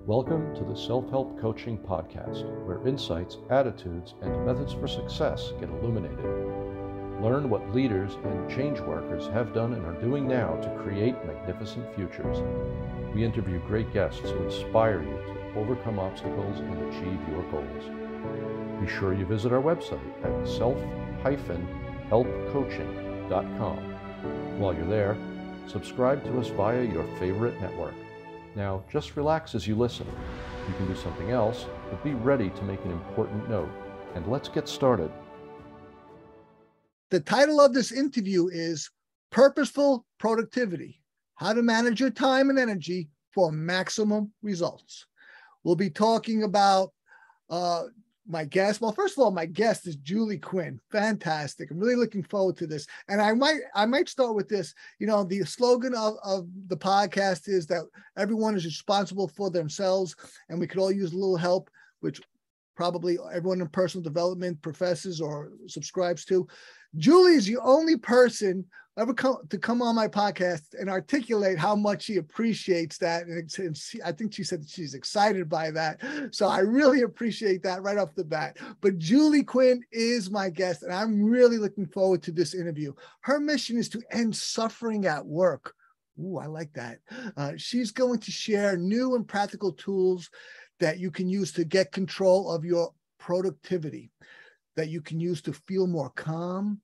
Welcome to the Self-Help Coaching Podcast, where insights, attitudes, and methods for success get illuminated. Learn what leaders and change workers have done and are doing now to create magnificent futures. We interview great guests who inspire you to overcome obstacles and achieve your goals. Be sure you visit our website at self-helpcoaching.com. While you're there, subscribe to us via your favorite network. Now, just relax as you listen. You can do something else, but be ready to make an important note. And let's get started. The title of this interview is Purposeful Productivity: How to Manage Your Time and Energy for Maximum Results. We'll be talking about my guest. Well, first of all, my guest is Julie Quinn. Fantastic. I'm really looking forward to this. And I might start with this. You know, the slogan of the podcast is that everyone is responsible for themselves, and we could all use a little help, which probably everyone in personal development professes or subscribes to. Julie is the only person ever come on my podcast and articulate how much she appreciates that. And I think she said she's excited by that. So I really appreciate that right off the bat. But Julie Quinn is my guest, and I'm really looking forward to this interview. Her mission is to end suffering at work. Ooh, I like that. She's going to share new and practical tools that you can use to get control of your productivity, that you can use to feel more calm,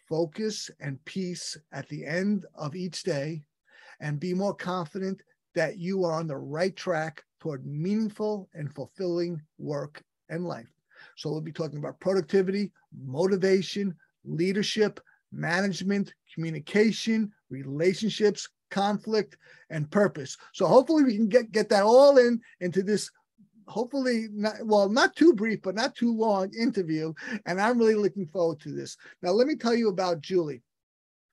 focus, and peace at the end of each day, and be more confident that you are on the right track toward meaningful and fulfilling work and life. So we'll be talking about productivity, motivation, leadership, management, communication, relationships, conflict, and purpose. So hopefully we can get that all into this, hopefully not too brief, but not too long interview. And I'm really looking forward to this. Now, let me tell you about Julie.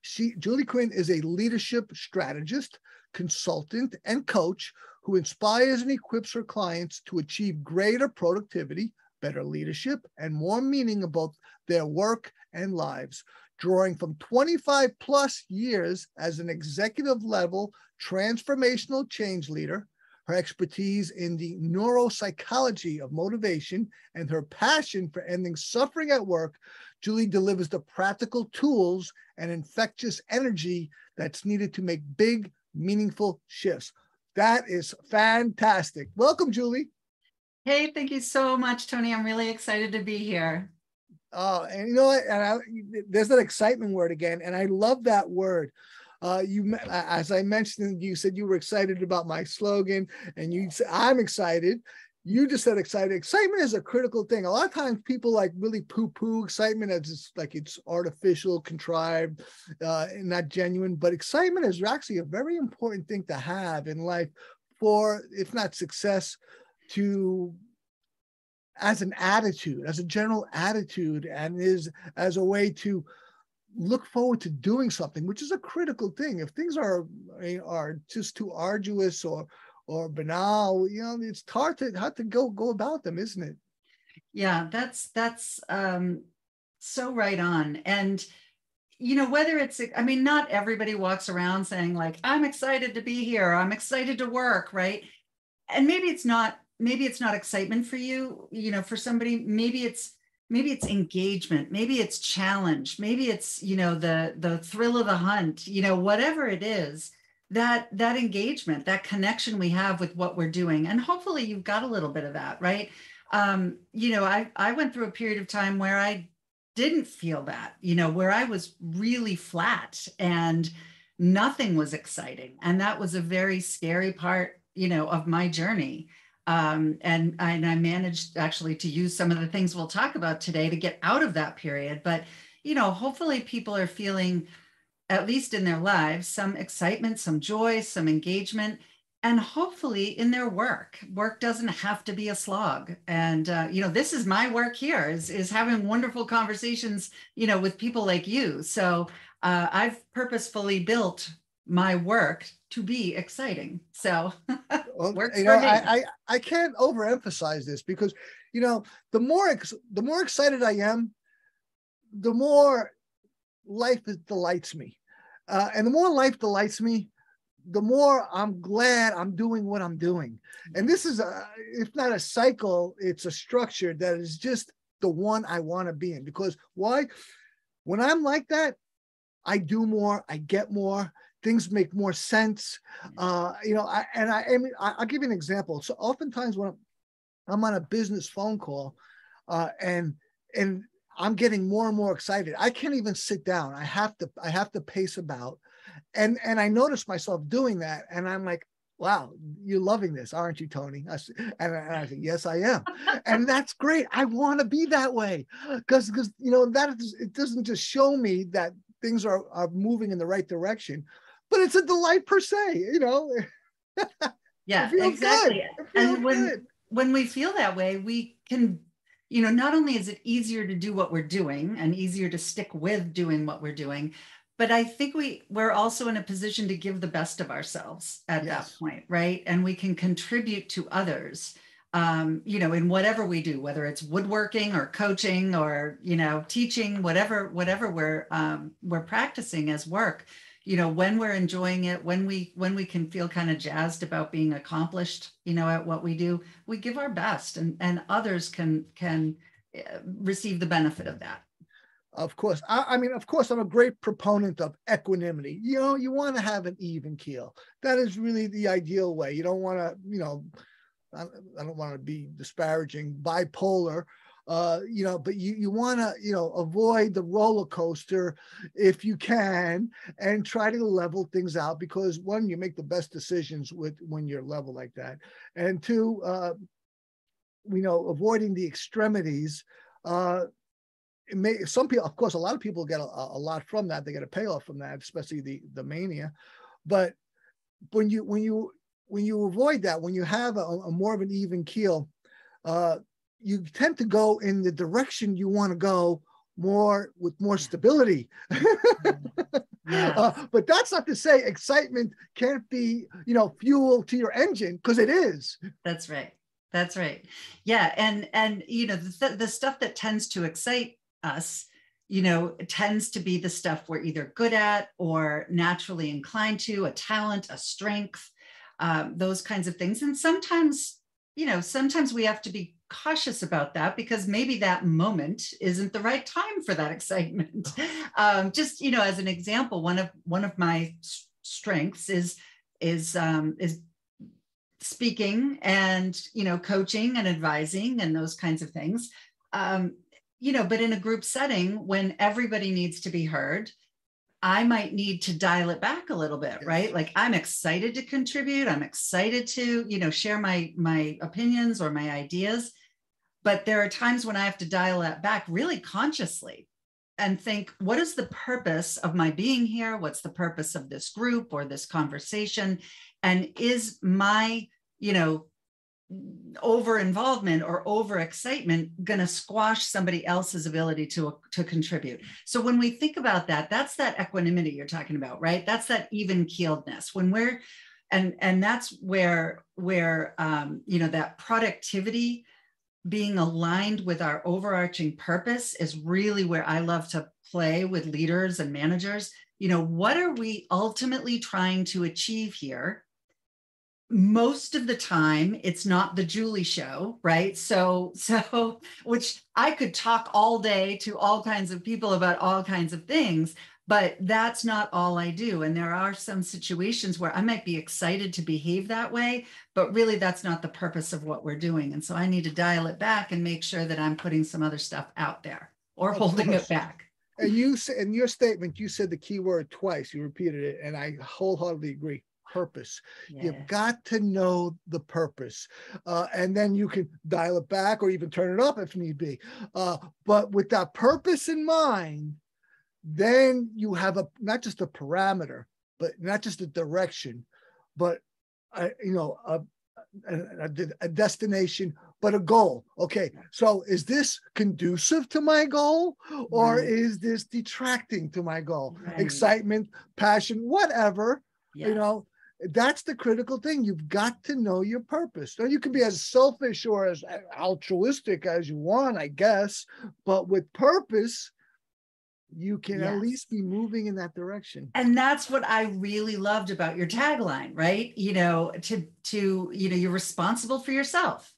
Julie Quinn is a leadership strategist, consultant, and coach who inspires and equips her clients to achieve greater productivity, better leadership, and more meaning about their work and lives. Drawing from 25 plus years as an executive level transformational change leader, her expertise in the neuropsychology of motivation, and her passion for ending suffering at work, Julie delivers the practical tools and infectious energy that's needed to make big, meaningful shifts. That is fantastic. Welcome, Julie. Hey, thank you so much, Tony. I'm really excited to be here. Oh, and you know what? There's that excitement word again, and I love that word. As I mentioned, you said you were excited about my slogan, and you said, I'm excited. You just said excited. Excitement is a critical thing. A lot of times people really poo-poo excitement as it's artificial, contrived, and not genuine. But excitement is actually a very important thing to have in life for, if not success, as an attitude, as a general attitude, and is as a way to look forward to doing something, which is a critical thing. If things are just too arduous or banal, it's hard to go about them, isn't it? Yeah, that's so right on. And whether it's, not everybody walks around saying like, I'm excited to be here, I'm excited to work, right? And maybe it's not excitement for you. For somebody, maybe it's engagement, maybe it's challenge, maybe it's, the thrill of the hunt, whatever it is, that engagement, that connection we have with what we're doing. And hopefully you've got a little bit of that, right? I went through a period of time where I didn't feel that, where I was really flat and nothing was exciting. And that was a very scary part, of my journey. And I managed actually to use some of the things we'll talk about today to get out of that period. But, hopefully people are feeling, at least in their lives, some excitement, some joy, some engagement, and hopefully in their work. Work doesn't have to be a slog. And, this is my work here, is having wonderful conversations, with people like you. So I've purposefully built my work to be exciting. So works for me. I can't overemphasize this because, the more excited I am, the more life delights me. And the more life delights me, the more I'm glad I'm doing what I'm doing. And this is if not a cycle, it's a structure that is just the one I want to be in. Because why? When I'm like that, I do more, I get more, things make more sense. I'll give you an example. So oftentimes when I'm on a business phone call, and I'm getting more and more excited, I can't even sit down. I have to pace about, and I notice myself doing that, and I'm like, wow, you're loving this, aren't you, Tony? And I say, yes, I am. And that's great. I want to be that way, because it doesn't just show me that things are moving in the right direction, but it's a delight per se, Yeah, It feels exactly. good. It feels And good. when we feel that way, we can, not only is it easier to do what we're doing and easier to stick with doing what we're doing, but I think we're also in a position to give the best of ourselves at that point, right? And we can contribute to others, in whatever we do, whether it's woodworking or coaching or, teaching, whatever we're practicing as work. When we're enjoying it, when we can feel kind of jazzed about being accomplished, at what we do, we give our best, and others can receive the benefit of that. Of course. Of course, I'm a great proponent of equanimity. You want to have an even keel. That is really the ideal way. You don't want to, I don't want to be disparaging, bipolar, but you want to, avoid the roller coaster if you can, and try to level things out, because one, you make the best decisions when you're level like that. And two, avoiding the extremities, some people, of course, a lot of people get a lot from that. They get a payoff from that, especially the mania. But when you avoid that, when you have a more of an even keel, you tend to go in the direction you want to go with more stability. But that's not to say excitement can't be, fuel to your engine, because it is. That's right. That's right. Yeah. And the stuff that tends to excite us, tends to be the stuff we're either good at or naturally inclined to, a talent, a strength, those kinds of things. And sometimes we have to be cautious about that, because maybe that moment isn't the right time for that excitement. Just, as an example, one of my strengths is speaking and, coaching and advising and those kinds of things. But in a group setting, when everybody needs to be heard, I might need to dial it back a little bit, right? Like, I'm excited to contribute. I'm excited to, share my opinions or my ideas. But there are times when I have to dial that back really consciously and think, what is the purpose of my being here? What's the purpose of this group or this conversation? And is my, over involvement or over excitement going to squash somebody else's ability to contribute? So when we think about that, that's that equanimity you're talking about, right? That's that even keeledness when we're, and that's where that productivity, being aligned with our overarching purpose, is really where I love to play with leaders and managers. What are we ultimately trying to achieve here? Most of the time, it's not the Julie show, right? So, which I could talk all day to all kinds of people about all kinds of things, but that's not all I do. And there are some situations where I might be excited to behave that way, but really that's not the purpose of what we're doing. And so I need to dial it back and make sure that I'm putting some other stuff out there or holding it back. And in your statement, you said the key word twice. You repeated it, and I wholeheartedly agree. Purpose. Yeah. You've got to know the purpose, and then you can dial it back or even turn it up if need be. But with that purpose in mind, then you have not just a parameter, but not just a direction, but a destination, but a goal. Okay, so is this conducive to my goal, or is this detracting to my goal? Right. Excitement, passion, whatever. Yes. That's the critical thing. You've got to know your purpose. Now, you can be as selfish or as altruistic as you want, I guess, but with purpose, you can at least be moving in that direction. And that's what I really loved about your tagline, right? You're responsible for yourself.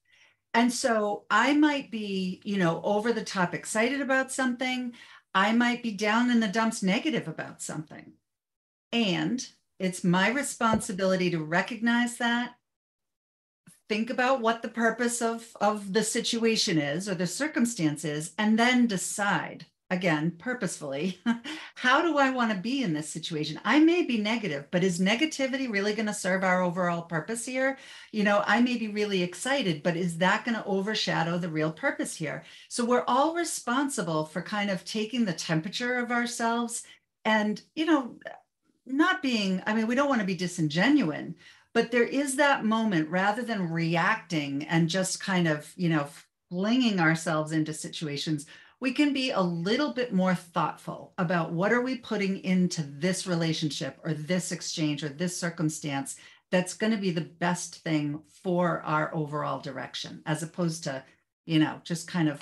And so I might be, over the top excited about something. I might be down in the dumps negative about something. And it's my responsibility to recognize that, think about what the purpose of the situation is or the circumstance is, and then decide, again, purposefully, how do I want to be in this situation? I may be negative, but is negativity really going to serve our overall purpose here? I may be really excited, but is that going to overshadow the real purpose here? So we're all responsible for kind of taking the temperature of ourselves and, not being, we don't want to be disingenuous, but there is that moment rather than reacting and just kind of, flinging ourselves into situations. We can be a little bit more thoughtful about what are we putting into this relationship or this exchange or this circumstance that's going to be the best thing for our overall direction, as opposed to, just kind of.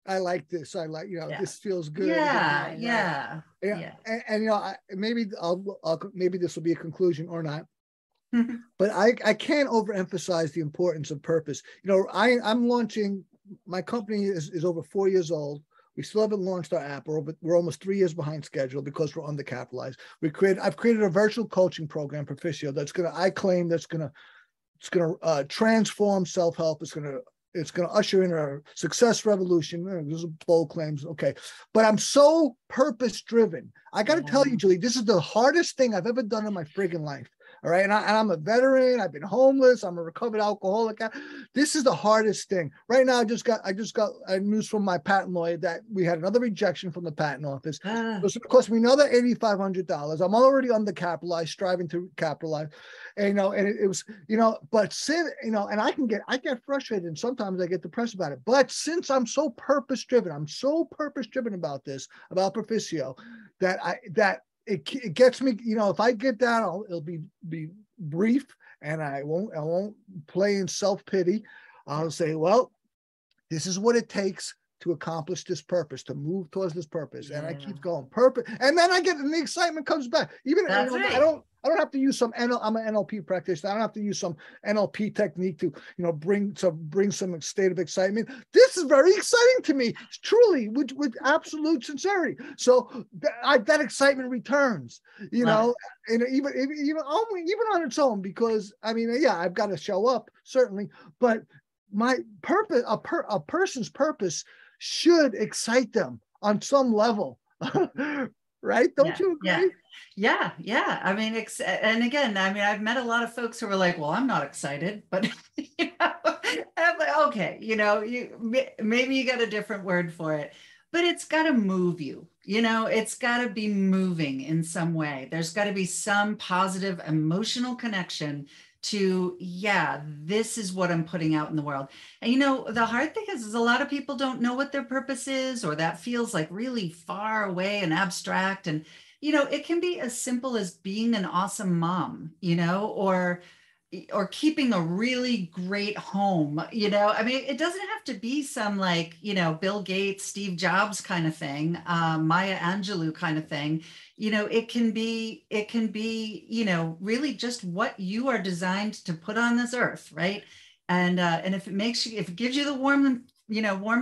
I like this. I like, this feels good. Yeah. And maybe maybe this will be a conclusion or not. But I can't overemphasize the importance of purpose. I'm launching. My company is over 4 years old. We still haven't launched our app. We're almost 3 years behind schedule because we're undercapitalized. I've created a virtual coaching program, Proficio, that's going to transform self-help. It's going to usher in a success revolution. Those are bold claims. Okay. But I'm so purpose driven. I got to tell you, Julie, this is the hardest thing I've ever done in my friggin' life. All right. And I'm a veteran. I've been homeless. I'm a recovered alcoholic. This is the hardest thing. Right now, I just got news from my patent lawyer that we had another rejection from the patent office. It's going to cost me another $8,500. I'm already undercapitalized, striving to capitalize. And, it was, but since, and I get frustrated and sometimes I get depressed about it. But since I'm so purpose driven about this, about Proficio, that it gets me, if I get down, it'll be brief, and I won't play in self-pity. I'll say, well, this is what it takes to accomplish this purpose, to move towards this purpose. And I keep going purpose. And then the excitement comes back. Even I don't have to use I'm an NLP practitioner. I don't have to use some NLP technique to, bring some state of excitement. This is very exciting to me, truly, with absolute sincerity. So that excitement returns, and even on its own, because I've got to show up, certainly, but my purpose, a person's purpose should excite them on some level. Right? Don't you agree? Yeah. And again, I've met a lot of folks who are like, well, I'm not excited, but I'm like, okay, maybe you got a different word for it, but it's got to move you, it's got to be moving in some way. There's got to be some positive emotional connection to, this is what I'm putting out in the world. And, the hard thing is a lot of people don't know what their purpose is, or that feels like really far away and abstract. And, it can be as simple as being an awesome mom, or keeping a really great home, it doesn't have to be some Bill Gates, Steve Jobs kind of thing, Maya Angelou kind of thing. It can be, really just what you are designed to put on this earth. Right. And if it gives you the warm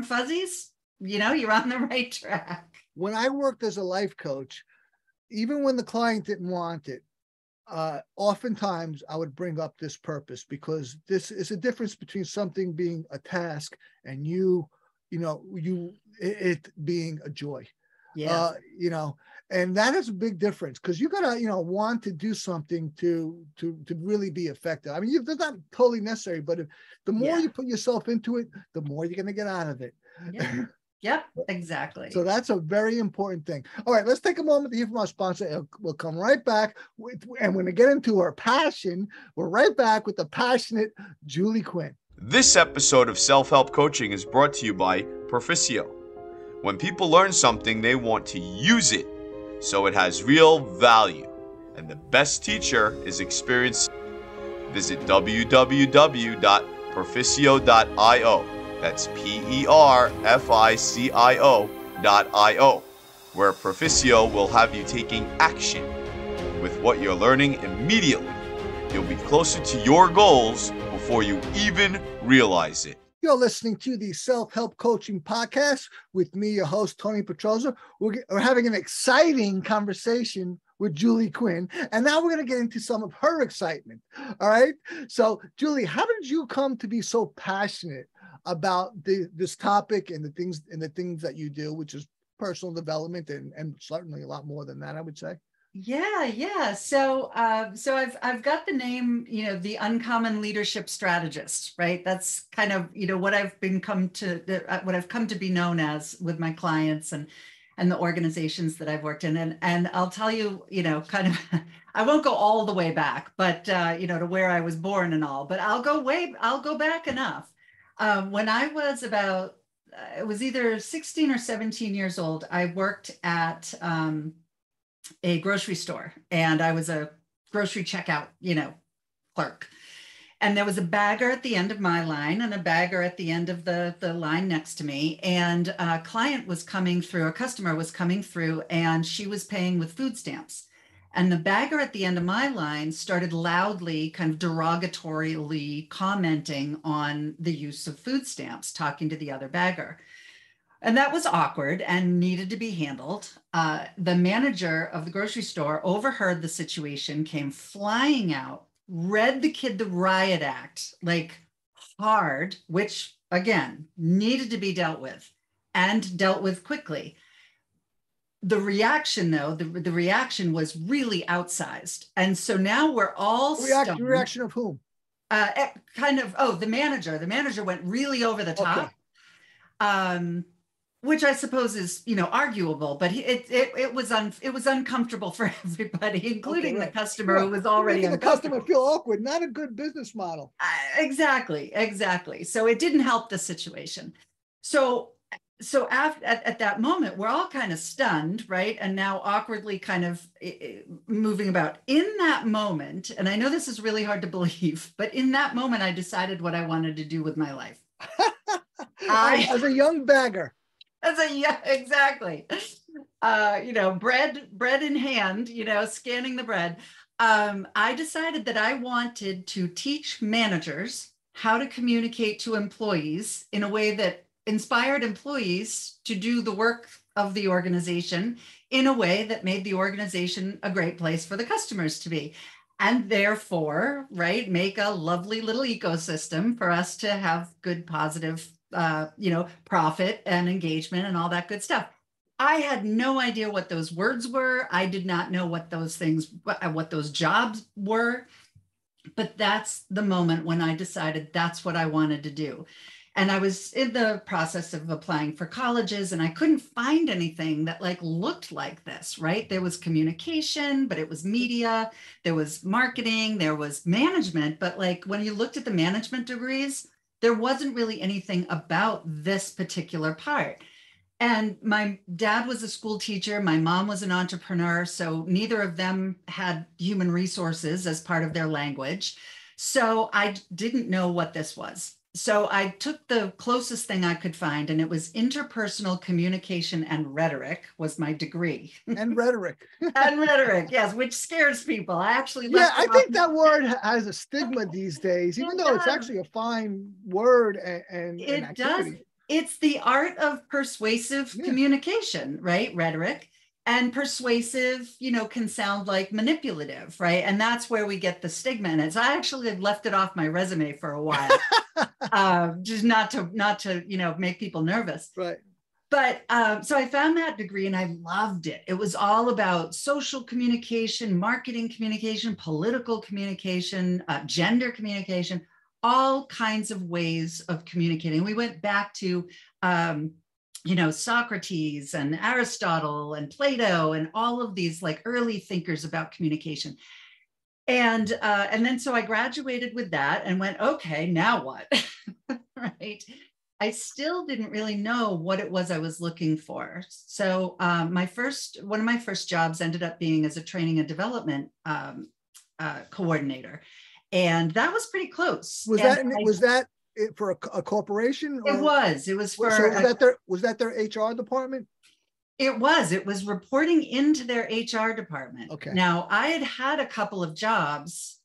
fuzzies, you're on the right track. When I worked as a life coach, even when the client didn't want it, oftentimes I would bring up this purpose, because this is a difference between something being a task and it being a joy. Yeah. And that is a big difference, because you gotta, want to do something to really be effective. It's not totally necessary, but the more you put yourself into it, the more you're gonna get out of it. Yeah. Yep, exactly. So that's a very important thing. All right, let's take a moment to hear from our sponsor. We'll come right back. And when we get into our passion, we're right back with the passionate Julie Quinn. This episode of Self-Help Coaching is brought to you by Proficio. When people learn something, they want to use it, so it has real value. And the best teacher is experienced. Visit www.proficio.io. That's PERFICIO.io where Proficio will have you taking action with what you're learning immediately. You'll be closer to your goals before you even realize it. You're listening to the Self-Help Coaching Podcast with me, your host, Tony Petroza. We're having an exciting conversation with Julie Quinn, and now we're going to get into some of her excitement. All right. So, Julie, how did you come to be so passionate about this topic and the things that you do, which is personal development and certainly a lot more than that, I would say? Yeah. So I've got the name, the Uncommon Leadership Strategist, right? That's kind of, what I've come to be known as with my clients and the organizations that I've worked in. And I'll tell you, kind of, I won't go all the way back, but, to where I was born and all, but I'll go back enough. When I was it was either 16 or 17 years old, I worked at, a grocery store, and I was a grocery checkout, clerk. And there was a bagger at the end of my line and a bagger at the end of the line next to me. And a customer was coming through, and she was paying with food stamps. And the bagger at the end of my line started loudly, kind of derogatorily commenting on the use of food stamps, talking to the other bagger. And that was awkward and needed to be handled. The manager of the grocery store overheard the situation, came flying out, read the kid the riot act, like hard, which again, needed to be dealt with and dealt with quickly. The reaction though, the reaction was really outsized. And so now we're all stunned. Reaction of whom? The manager. The manager went really over the top. Okay. Which I suppose is, arguable, but it was uncomfortable for everybody, including the customer who was already making the customer feel awkward. Not a good business model. Exactly. So it didn't help the situation. So at that moment, we're all kind of stunned, right? And now awkwardly kind of moving about. In that moment, and I know this is really hard to believe, but in that moment, I decided what I wanted to do with my life. As a young bagger. Exactly. Bread in hand, scanning the bread. I decided that I wanted to teach managers how to communicate to employees in a way that inspired employees to do the work of the organization in a way that made the organization a great place for the customers to be. And therefore, right, make a lovely little ecosystem for us to have good, positive profit and engagement and all that good stuff. I had no idea what those words were. I did not know what those jobs were, but that's the moment when I decided that's what I wanted to do. And I was in the process of applying for colleges, and I couldn't find anything that looked like this, right? There was communication, but it was media, there was marketing, there was management. But when you looked at the management degrees, there wasn't really anything about this particular part. And my dad was a school teacher. My mom was an entrepreneur. So neither of them had human resources as part of their language. So I didn't know what this was. So I took the closest thing I could find, and it was interpersonal communication and rhetoric was my degree. And rhetoric. And rhetoric, yes, which scares people. I actually I think that word has a stigma these days, even though it's actually a fine word and it activity. Does. It's the art of persuasive communication, right? Rhetoric. And persuasive, can sound like manipulative, right? And that's where we get the stigma in it. So I actually have left it off my resume for a while, just not to make people nervous. Right. But so I found that degree and I loved it. It was all about social communication, marketing communication, political communication, gender communication, all kinds of ways of communicating. We went back to Socrates and Aristotle and Plato and all of these early thinkers about communication. And then so I graduated with that and went, okay, now what? Right. I still didn't really know what it was I was looking for. So one of my first jobs ended up being as a training and development coordinator. And that was pretty close. Was that for a corporation? Or? It was for. So was that their HR department? It was reporting into their HR department. Okay. Now, I had a couple of jobs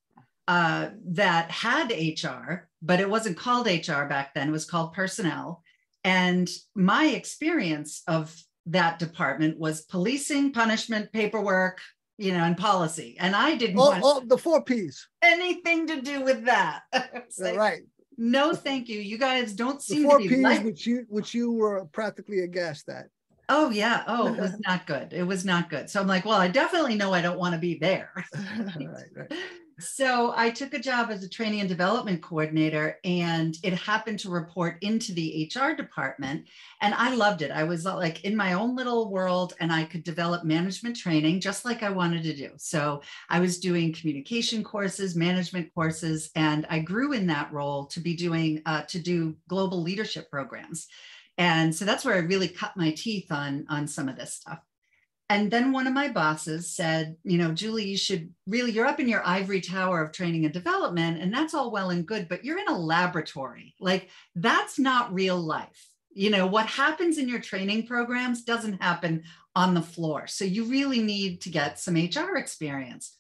that had HR, but it wasn't called HR back then. It was called personnel. And my experience of that department was policing, punishment, paperwork, and policy. And I didn't want the 4 Ps. anything to do with that. Like, right. No, thank you. You guys don't seem the 4 to be Ps, which you were practically aghast at. Oh yeah. Oh, it was not good. It was not good. So I'm like, well, I definitely know I don't want to be there. right. So I took a job as a training and development coordinator, and it happened to report into the HR department. And I loved it. I was like in my own little world, and I could develop management training just like I wanted to do. So I was doing communication courses, management courses, and I grew in that role to be doing, to do global leadership programs. And so that's where I really cut my teeth on some of this stuff. And then one of my bosses said, Julie, you're up in your ivory tower of training and development, and that's all well and good, but you're in a laboratory. Like, that's not real life. What happens in your training programs doesn't happen on the floor. So you really need to get some HR experience.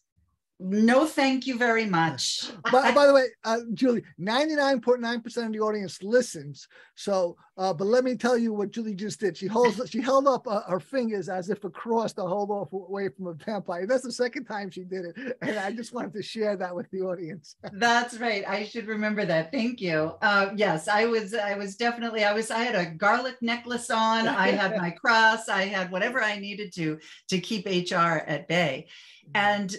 No, thank you very much. By the way, Julie, 99.9% of the audience listens. So, but let me tell you what Julie just did. She held up her fingers as if a cross to hold off away from a vampire. That's the second time she did it, and I just wanted to share that with the audience. That's right. I should remember that. Thank you. Yes, I had a garlic necklace on. I had my cross. I had whatever I needed to keep HR at bay. And,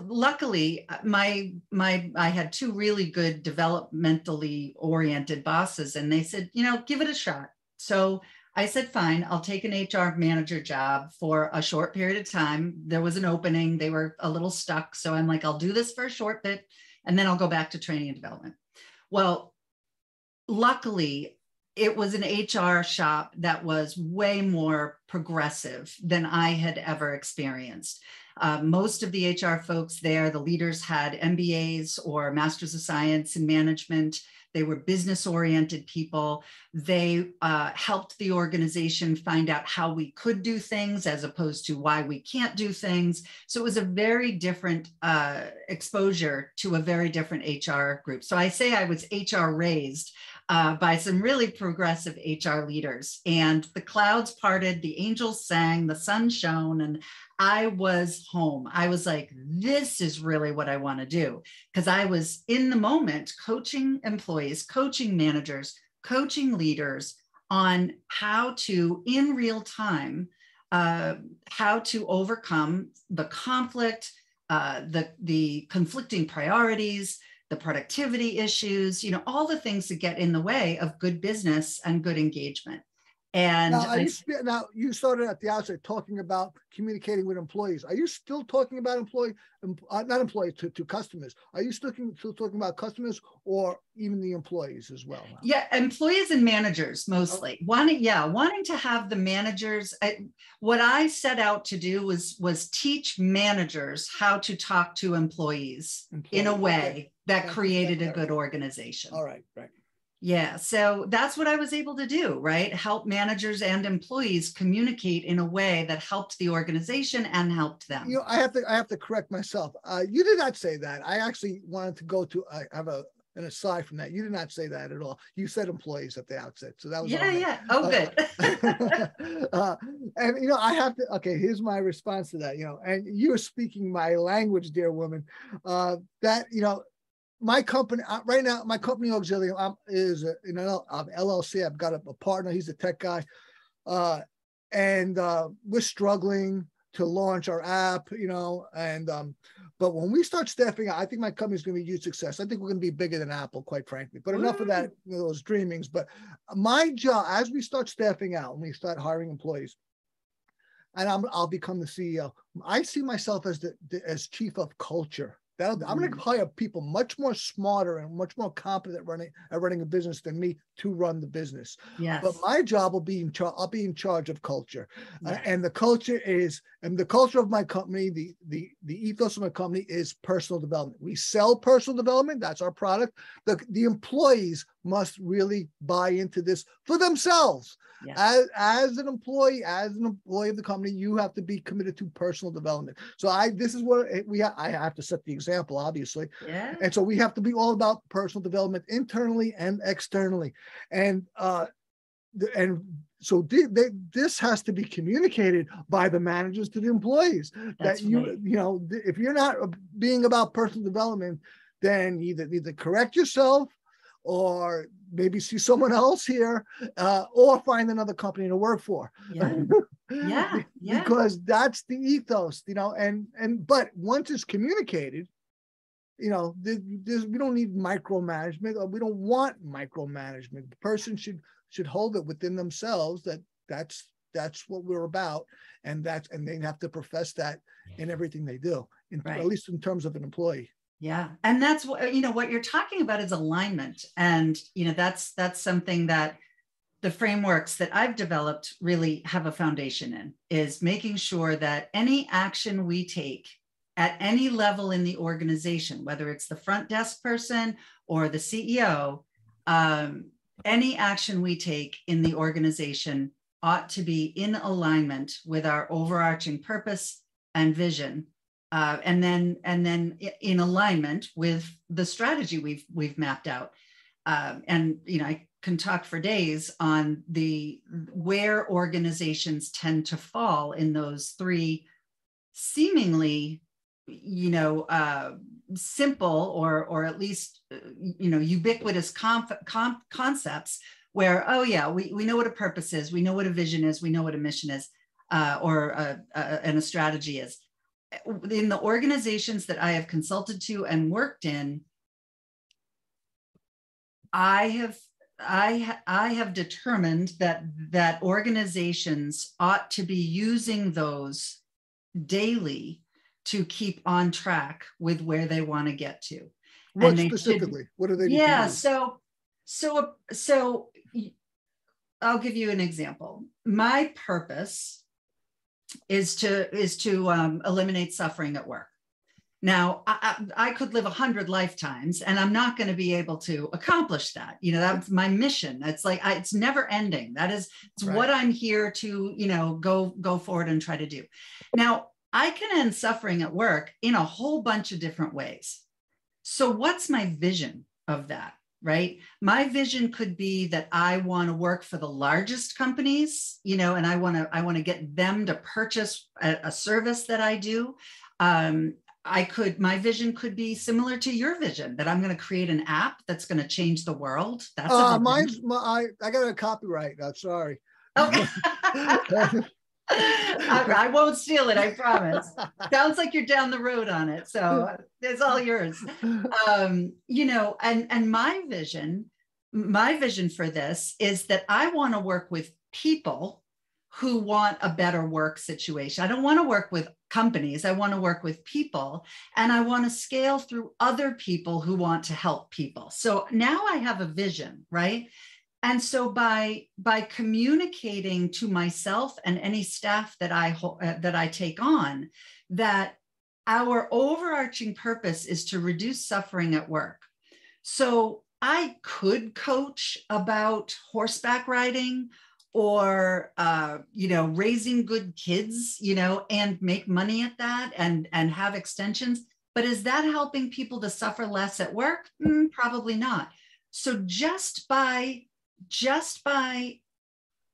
luckily I had 2 really good developmentally oriented bosses, and they said, give it a shot. So I said, fine, I'll take an HR manager job for a short period of time. There was an opening. They were a little stuck. So I'm like, I'll do this for a short bit, and then I'll go back to training and development. Well, luckily, it was an HR shop that was way more progressive than I had ever experienced. Most of the HR folks there, the leaders, had MBAs or Masters of Science in Management. They were business-oriented people. They helped the organization find out how we could do things as opposed to why we can't do things. So it was a very different exposure to a very different HR group. So I say I was HR raised by some really progressive HR leaders. And the clouds parted, the angels sang, the sun shone, and I was home. I was like, this is really what I want to do. Because I was in the moment coaching employees, coaching managers, coaching leaders on how to, in real time, how to overcome the conflict, the conflicting priorities, the productivity issues, all the things that get in the way of good business and good engagement. And now you started at the outset talking about communicating with employees. Are you still talking about to customers? Are you still talking about customers or even the employees as well? Yeah, employees and managers mostly. Wanting to have the managers. What I set out to do was teach managers how to talk to employees in a way that created a good organization. All right, right. Yeah, so that's what I was able to do, right? Help managers and employees communicate in a way that helped the organization and helped them. I have to correct myself. You did not say that. I actually wanted to go to have an aside from that. You did not say that at all. You said employees at the outset, so that was yeah. Oh, good. And I have to. Okay, here's my response to that. And you're speaking my language, dear woman. That my company right now, my company Auxilium is an LLC. I've got a partner. He's a tech guy, and we're struggling to launch our app. But when we start staffing out, I think my company's going to be a huge success. I think we're going to be bigger than Apple, quite frankly. But enough of that, those dreamings. But my job, as we start staffing out, when we start hiring employees, and I'll become the CEO. I see myself as chief of culture. I'm going to hire people much more smarter and much more competent at running a business than me to run the business. Yes. But my job will be I'll be in charge of culture, and the culture of my company. The ethos of my company is personal development. We sell personal development. That's our product. The employees must really buy into this for themselves. Yes. As an employee of the company, you have to be committed to personal development. So this is what I have to set the example, obviously. Yeah. And so we have to be all about personal development internally and externally. And so this has to be communicated by the managers to the employees. That's that right. if you're not being about personal development, then either correct yourself, or maybe see someone else here, or find another company to work for. Yeah. Yeah. Because that's the ethos, but once it's communicated, we don't need micromanagement, or we don't want micromanagement. The person should hold it within themselves that's what we're about, and they have to profess that in everything they do, Right. At least in terms of an employee. Yeah. And that's what, what you're talking about is alignment. And, that's something that the frameworks that I've developed really have a foundation in, is making sure that any action we take at any level in the organization, whether it's the front desk person or the CEO, any action we take in the organization ought to be in alignment with our overarching purpose and vision. And then in alignment with the strategy we've mapped out. And I can talk for days on where organizations tend to fall in those three seemingly, simple or at least, ubiquitous concepts where, oh yeah, we know what a purpose is, we know what a vision is, we know what a mission is, and a strategy is. In the organizations that I have consulted to and worked in, I have determined that organizations ought to be using those daily to keep on track with where they want to get to. What specifically? What are they? Yeah. So I'll give you an example. My purpose is to eliminate suffering at work. Now, I could live 100 lifetimes, and I'm not going to be able to accomplish that. That's my mission. It's like it's never ending. It's right. What I'm here to go forward and try to do. Now, I can end suffering at work in a whole bunch of different ways. So, what's my vision of that? Right? My vision could be that I want to work for the largest companies, and I want to get them to purchase a service that I do. My vision could be similar to your vision, that I'm going to create an app that's going to change the world. That's I got a copyright. I'm sorry. Okay. I won't steal it, I promise. Sounds like you're down the road on it, so it's all yours. And my vision for this is that I want to work with people who want a better work situation. I don't want to work with companies. I want to work with people, and I want to scale through other people who want to help people. So now I have a vision, right? And so by communicating to myself and any staff that I take on, that our overarching purpose is to reduce suffering at work. So I could coach about horseback riding or raising good kids, and make money at that and have extensions. But is that helping people to suffer less at work? Probably not. So just by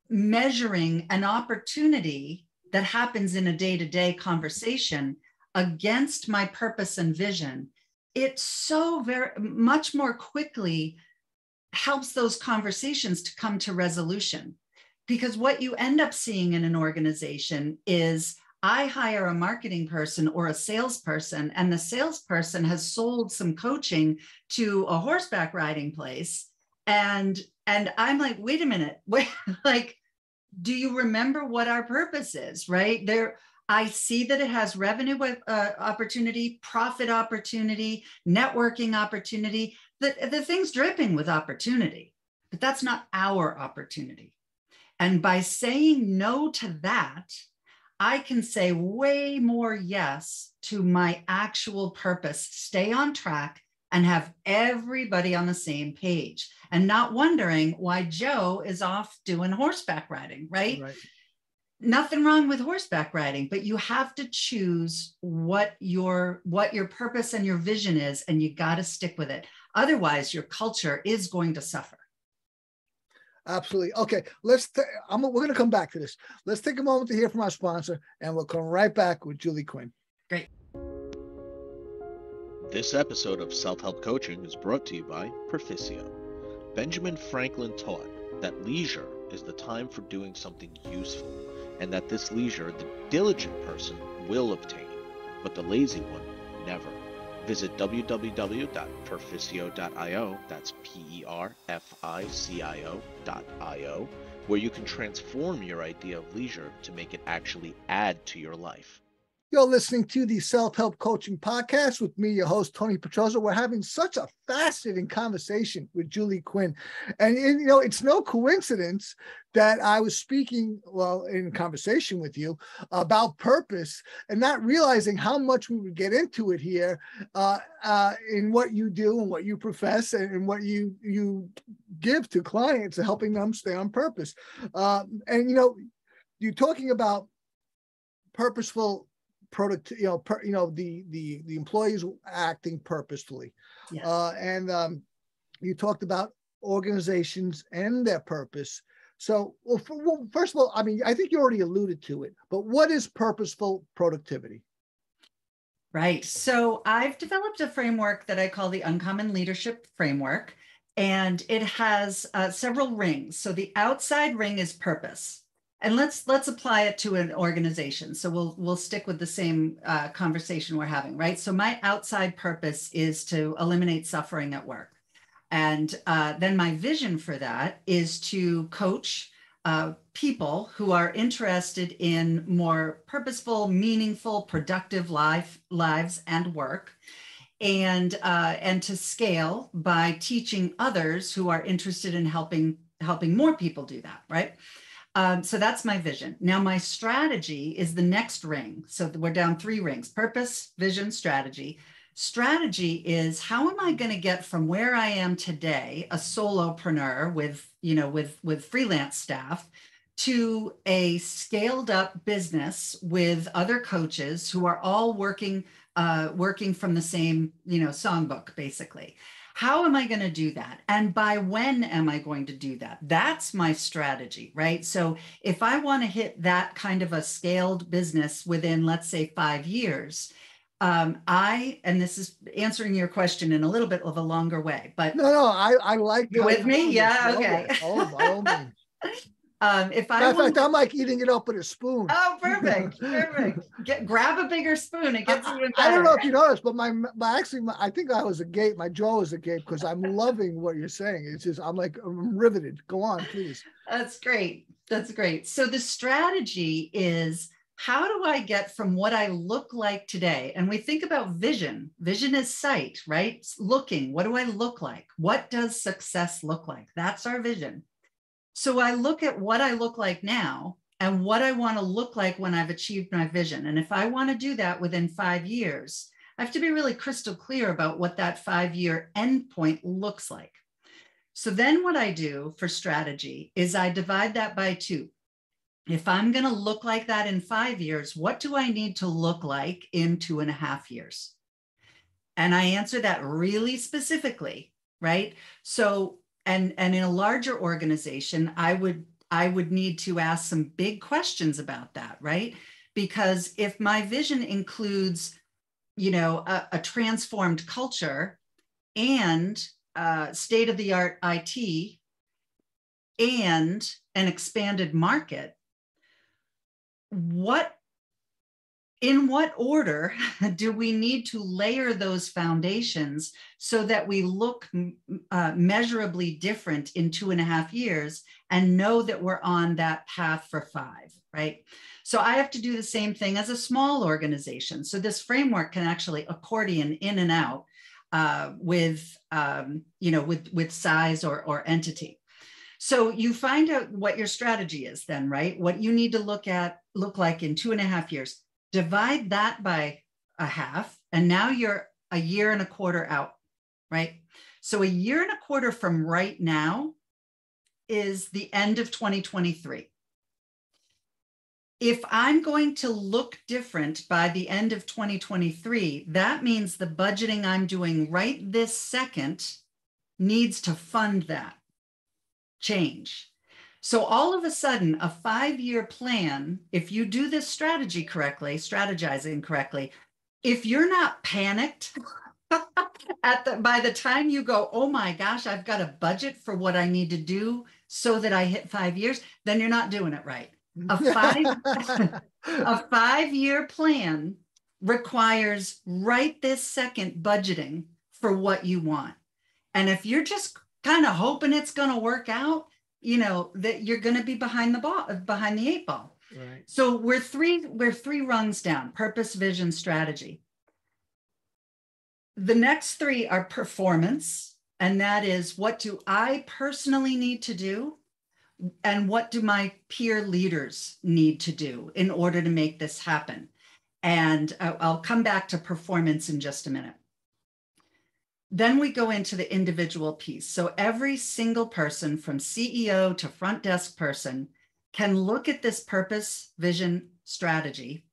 measuring an opportunity that happens in a day-to-day conversation against my purpose and vision, it so very much more quickly helps those conversations to come to resolution. Because what you end up seeing in an organization is I hire a marketing person or a salesperson, and the salesperson has sold some coaching to a horseback riding place. And I'm like, wait a minute, do you remember what our purpose is, right? I see that it has revenue opportunity, profit opportunity, networking opportunity, the thing's dripping with opportunity, but that's not our opportunity. And by saying no to that, I can say way more yes to my actual purpose, stay on track, and have everybody on the same page. and not wondering why Joe is off doing horseback riding, right? Nothing wrong with horseback riding, but you have to choose what your purpose and your vision is, and you got to stick with it. Otherwise, your culture is going to suffer. Absolutely. Okay, we're going to come back to this. Let's take a moment to hear from our sponsor, and we'll come right back with Julie Quinn. Great. This episode of Self-Help Coaching is brought to you by Proficio. Benjamin Franklin taught that leisure is the time for doing something useful, and that this leisure the diligent person will obtain, but the lazy one never. Visit www.perficio.io, that's PERFICIO.io, where you can transform your idea of leisure to make it actually add to your life. You're listening to the Self-Help Coaching Podcast with me, your host, Tony Petroza. We're having such a fascinating conversation with Julie Quinn. And you know, it's no coincidence that I was speaking, in conversation with you about purpose and not realizing how much we would get into it here in what you do and what you profess and what you give to clients and helping them stay on purpose. And, you know, you're talking about purposeful product, the employees acting purposefully. Yes. And you talked about organizations and their purpose. So, first of all, I mean, I think you already alluded to it, but what is purposeful productivity? Right. So I've developed a framework that I call the Uncommon Leadership Framework, and it has several rings. So the outside ring is purpose. And let's apply it to an organization. So we'll stick with the same conversation we're having, right? So my outside purpose is to eliminate suffering at work. And then my vision for that is to coach people who are interested in more purposeful, meaningful, productive lives and work, and to scale by teaching others who are interested in helping more people do that, right? So that's my vision. Now, my strategy is the next ring. So we're down 3 rings: purpose, vision, strategy. Strategy is, how am I going to get from where I am today, a solopreneur with freelance staff, to a scaled up business with other coaches who are all working from the same, songbook, basically. How am I going to do that? And by when am I going to do that? That's my strategy, right? So if I want to hit that kind of a scaled business within, let's say, 5 years, and this is answering your question in a little bit of a longer way, but no, I like you with me. Yeah. Okay. Oh, by all means. In fact, I'm like eating it up with a spoon. Oh, perfect. Grab a bigger spoon. It gets even better. I don't know if you noticed, but I think I was agape. My jaw was agape because I'm loving what you're saying. It's just, I'm riveted. Go on, please. That's great. So the strategy is, how do I get from what I look like today? And we think about vision. Vision is sight, right? Looking. What do I look like? What does success look like? That's our vision. So I look at what I look like now and what I want to look like when I've achieved my vision. And if I want to do that within 5 years, I have to be really crystal clear about what that 5-year endpoint looks like. So then what I do for strategy is I divide that by 2. If I'm going to look like that in 5 years, what do I need to look like in 2.5 years? And I answer that really specifically, right? So And in a larger organization, I would need to ask some big questions about that, right? Because if my vision includes, a transformed culture and state-of-the-art IT and an expanded market, in what order do we need to layer those foundations so that we look measurably different in 2.5 years and know that we're on that path for 5, right? So I have to do the same thing as a small organization. So this framework can actually accordion in and out with size or entity. So you find out what your strategy is then, right? What you need to look like in 2.5 years. Divide that by 1/2, and now you're 1.25 years out, right? So a year and a quarter from right now is the end of 2023. If I'm going to look different by the end of 2023, that means the budgeting I'm doing right this second needs to fund that change. So all of a sudden, a 5-year plan, if you do this strategizing correctly, if you're not panicked by the time you go, oh my gosh, I've got a budget for what I need to do so that I hit 5 years, then you're not doing it right. A 5-year plan requires right this second budgeting for what you want. And if you're just kind of hoping it's going to work out, that you're going to be behind the 8 ball. Right. So we're three rungs down: purpose, vision, strategy. The next 3 are performance, and that is, what do I personally need to do? And what do my peer leaders need to do in order to make this happen? And I'll come back to performance in just a minute. Then we go into the individual piece. So every single person, from CEO to front desk person, can look at this purpose, vision, strategy,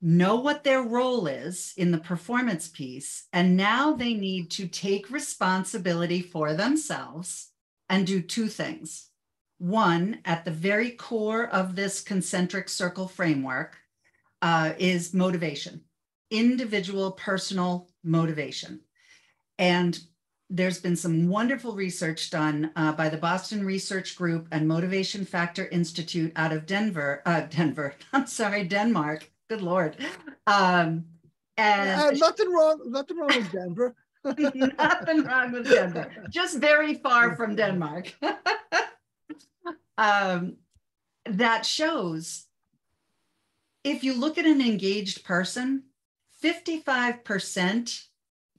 know what their role is in the performance piece, and now they need to take responsibility for themselves and do 2 things. One, at the very core of this concentric circle framework, is motivation, individual personal motivation. And there's been some wonderful research done by the Boston Research Group and Motivation Factor Institute out of Denmark. Good Lord. And nothing wrong with Denver. Nothing wrong with Denver. Just very far from Denmark. That shows, if you look at an engaged person, 55%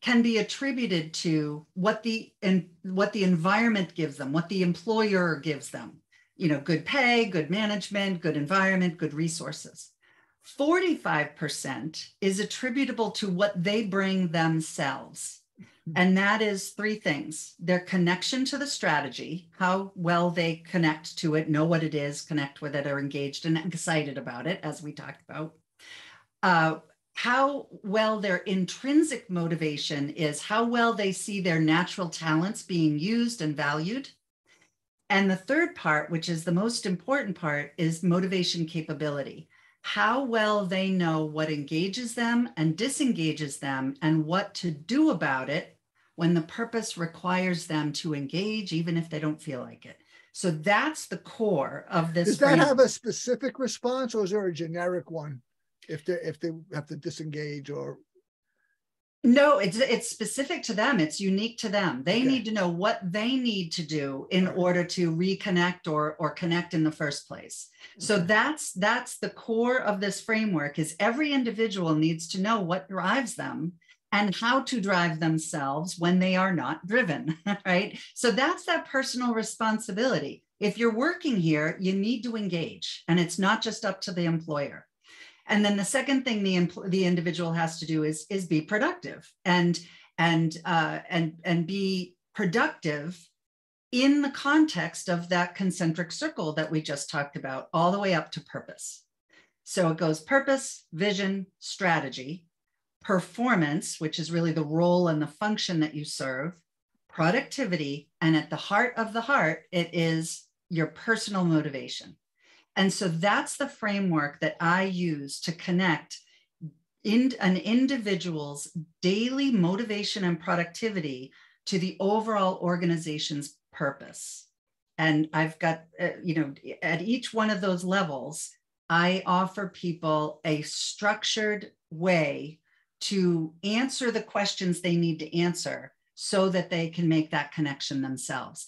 can be attributed to what the environment gives them, what the employer gives them. Good pay, good management, good environment, good resources. 45% is attributable to what they bring themselves. And that is 3 things: their connection to the strategy, how well they connect to it, know what it is, connect with it, are engaged and excited about it, as we talked about. How well their intrinsic motivation is, how well they see their natural talents being used and valued. And the third part, which is the most important part, is motivation capability. How well they know what engages them and disengages them, and what to do about it when the purpose requires them to engage, even if they don't feel like it. So that's the core of this. Does that have a specific response, or is there a generic one if they have to disengage? Or no, it's specific to them. It's unique to them. They need to know what they need to do in order to reconnect or connect in the first place. So that's the core of this framework, is every individual needs to know what drives them and how to drive themselves when they are not driven, right? So that's that personal responsibility. If you're working here, you need to engage, and it's not just up to the employer. And then the second thing the individual has to do is be productive and be productive in the context of that concentric circle that we just talked about, all the way up to purpose. So it goes purpose, vision, strategy, performance, which is really the role and the function that you serve, productivity, and at the heart of the heart, it is your personal motivation. And so that's the framework that I use to connect in an individual's daily motivation and productivity to the overall organization's purpose. And I've got, at each one of those levels, I offer people a structured way to answer the questions they need to answer so that they can make that connection themselves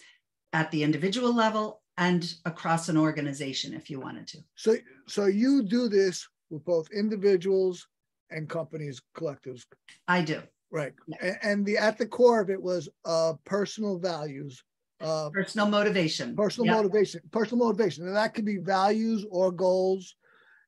at the individual level and across an organization, if you wanted to. So you do this with both individuals and companies, collectives. I do. Right. Yeah. And at the core of it was personal values. Personal motivation. Personal motivation. And that could be values or goals.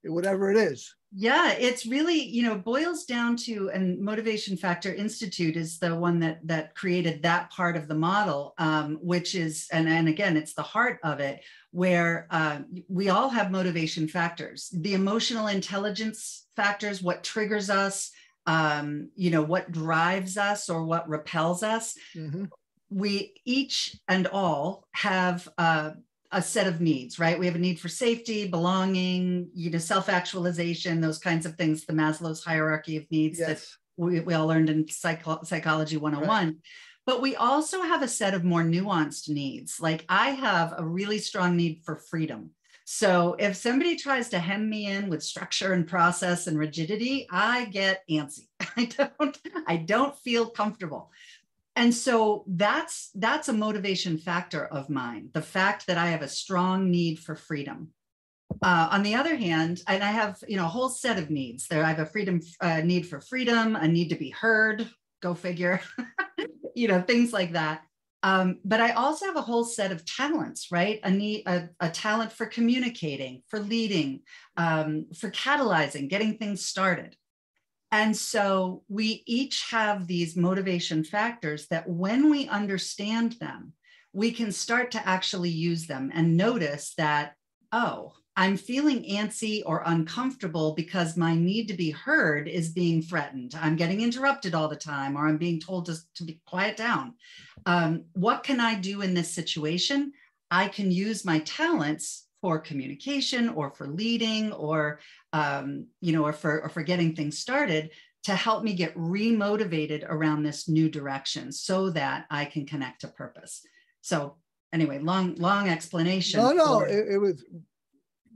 whatever it is. Yeah, it's really, boils down to, and Motivation Factor Institute is the one that created that part of the model, which is, and again, it's the heart of it, where we all have motivation factors. The emotional intelligence factors, what triggers us, what drives us or what repels us. Mm-hmm. We each and all have a set of needs, right? We have a need for safety, belonging, self-actualization, those kinds of things, the Maslow's hierarchy of needs. Yes. That we all learned in Psychology 101. Right. But we also have a set of more nuanced needs. Like I have a really strong need for freedom. So if somebody tries to hem me in with structure and process and rigidity, I get antsy. I don't feel comfortable. And so that's a motivation factor of mine, the fact that I have a strong need for freedom. On the other hand, and I have a whole set of needs there. I have a need for freedom, a need to be heard, go figure, things like that. But I also have a whole set of talents, right? A talent for communicating, for leading, for catalyzing, getting things started. And so we each have these motivation factors that when we understand them, we can start to actually use them and notice that, oh, I'm feeling antsy or uncomfortable because my need to be heard is being threatened. I'm getting interrupted all the time, or I'm being told to be quiet down. What can I do in this situation? I can use my talents for communication or for leading or for getting things started to help me get remotivated around this new direction so that I can connect to purpose. So anyway, long explanation. No, it was,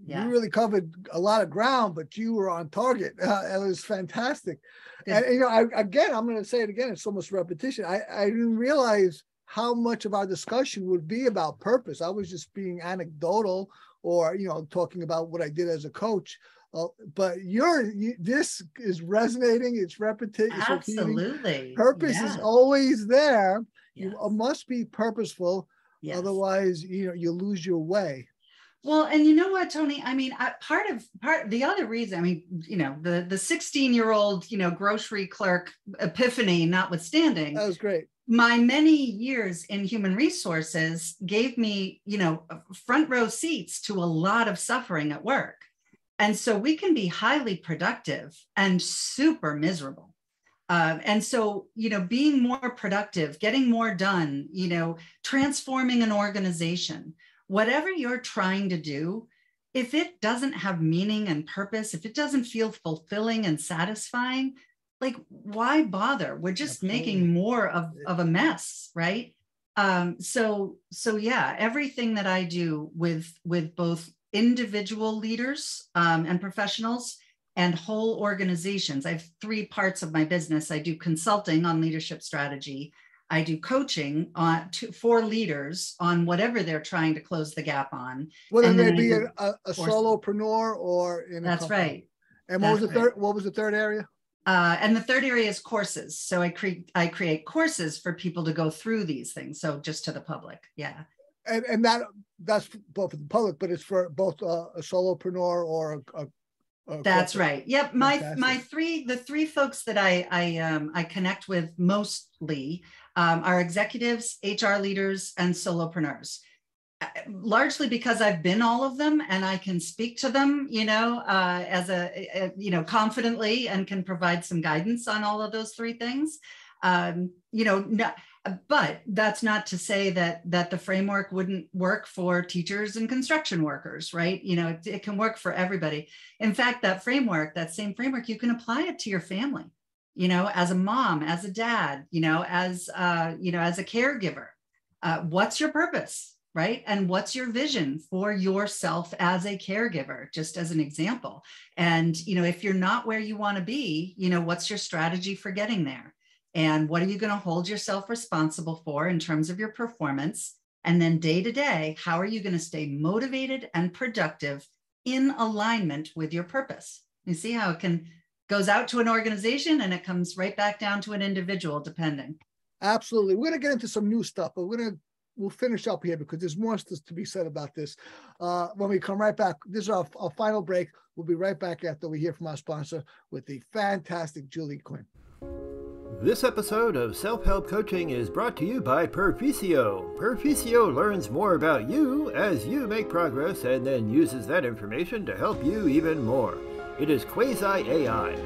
yeah. You really covered a lot of ground, but you were on target. It was fantastic. Good. And I'm going to say it again, it's almost repetition. I didn't realize how much of our discussion would be about purpose. I was just being anecdotal or, talking about what I did as a coach. But this is resonating. It's repetition. Absolutely. Purpose is always there. Yes. You must be purposeful. Yes. Otherwise, you lose your way. Well, and you know what, Tony? I mean, part of the other reason, I mean, the 16-year-old, grocery clerk epiphany notwithstanding. That was great. My many years in human resources gave me, front row seats to a lot of suffering at work. And so we can be highly productive and super miserable. And so, being more productive, getting more done, transforming an organization, whatever you're trying to do, if it doesn't have meaning and purpose, if it doesn't feel fulfilling and satisfying, like, why bother? We're just making more of a mess, right? So yeah, everything that I do with both individual leaders and professionals and whole organizations. I have 3 parts of my business. I do consulting on leadership strategy. I do coaching for leaders on whatever they're trying to close the gap on. Whether they be a solopreneur or in a That's company. Right. And what was the third area? And the third area is courses. So I create courses for people to go through these things. So just to the public. Yeah. And that's both for the public, but it's for both a solopreneur or a that's right. Yep. The three folks that I connect with mostly are executives, HR leaders, and solopreneurs. Largely because I've been all of them and I can speak to them, confidently and can provide some guidance on all of those 3 things. But that's not to say that the framework wouldn't work for teachers and construction workers, right? It can work for everybody. In fact, that same framework, you can apply it to your family, as a mom, as a dad, as a caregiver. What's your purpose, right? And what's your vision for yourself as a caregiver, just as an example? And, if you're not where you want to be, what's your strategy for getting there? And what are you going to hold yourself responsible for in terms of your performance? And then day to day, how are you going to stay motivated and productive in alignment with your purpose? You see how it goes out to an organization and it comes right back down to an individual, depending. Absolutely. We're going to get into some new stuff, but we're going to we'll finish up here because there's more to be said about this when we come right back. This is our final break. We'll be right back after we hear from our sponsor with the fantastic Julie Quinn. This episode of Self-Help Coaching is brought to you by Perficio. Perficio learns more about you as you make progress and then uses that information to help you even more. It is quasi-AI.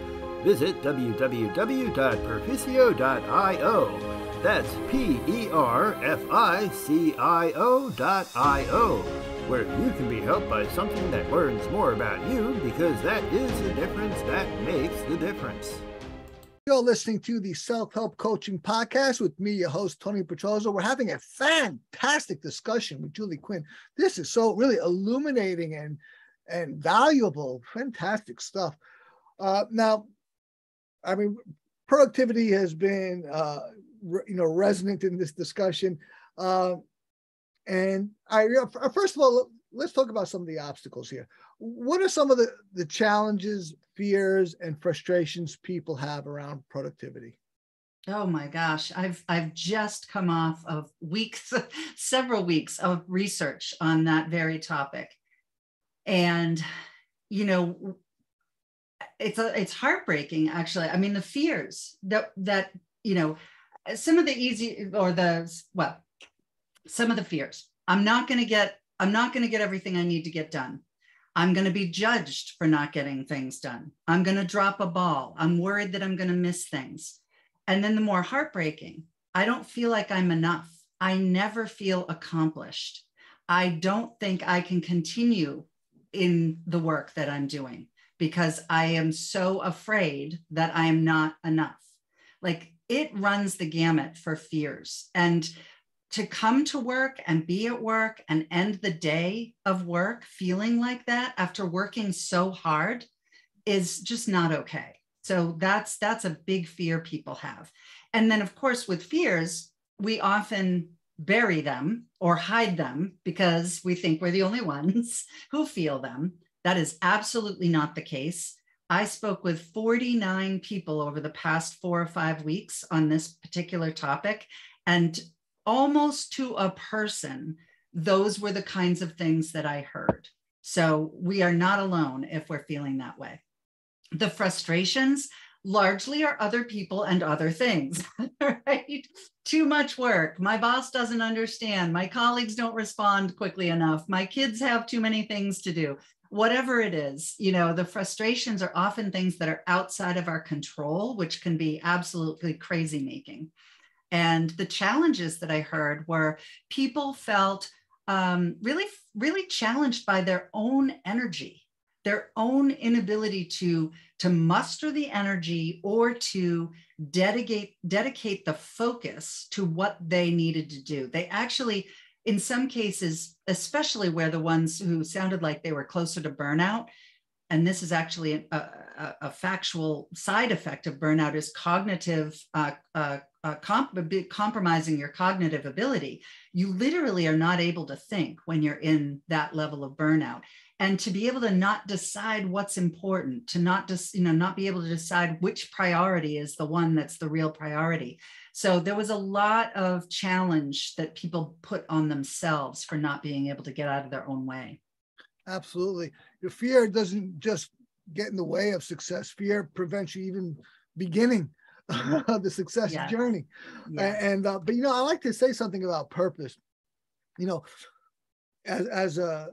Visit www.perficio.io. That's PERFICIO.io, where you can be helped by something that learns more about you, because that is the difference that makes the difference. You're listening to the Self-Help Coaching Podcast with me, your host, Tony Petrozo. We're having a fantastic discussion with Julie Quinn. This is so really illuminating and valuable, fantastic stuff. Now, I mean, productivity has been, resonant in this discussion. And first of all, let's talk about some of the obstacles here. What are some of the challenges, fears, and frustrations people have around productivity? Oh my gosh, I've just come off of several weeks of research on that very topic. And, it's heartbreaking, actually. I mean, the fears that some of the some of the fears. I'm not going to get everything I need to get done. I'm going to be judged for not getting things done. I'm going to drop a ball. I'm worried that I'm going to miss things. And then the more heartbreaking, I don't feel like I'm enough. I never feel accomplished. I don't think I can continue in the work that I'm doing because I am so afraid that I am not enough. Like, it runs the gamut for fears. And to come to work and be at work and end the day of work feeling like that after working so hard is just not okay. So that's a big fear people have. And then, of course, with fears, we often bury them or hide them because we think we're the only ones who feel them. That is absolutely not the case. I spoke with 49 people over the past 4 or 5 weeks on this particular topic, and almost to a person, those were the kinds of things that I heard. So we are not alone if we're feeling that way. The frustrations largely are other people and other things, right? Too much work. My boss doesn't understand. My colleagues don't respond quickly enough. My kids have too many things to do. Whatever it is, the frustrations are often things that are outside of our control, which can be absolutely crazy making. And the challenges that I heard were people felt really, really challenged by their own energy, their own inability to muster the energy or to dedicate the focus to what they needed to do. They actually, in some cases, especially where the ones who sounded like they were closer to burnout, and this is actually a factual side effect of burnout, is cognitive compromising your cognitive ability. You literally are not able to think when you're in that level of burnout, and to be able to not decide what's important, to not be able to decide which priority is the one that's the real priority. So there was a lot of challenge that people put on themselves for not being able to get out of their own way. Absolutely. Your fear doesn't just get in the way of success. Fear prevents you even beginning the success journey. Yes. But I like to say something about purpose. As a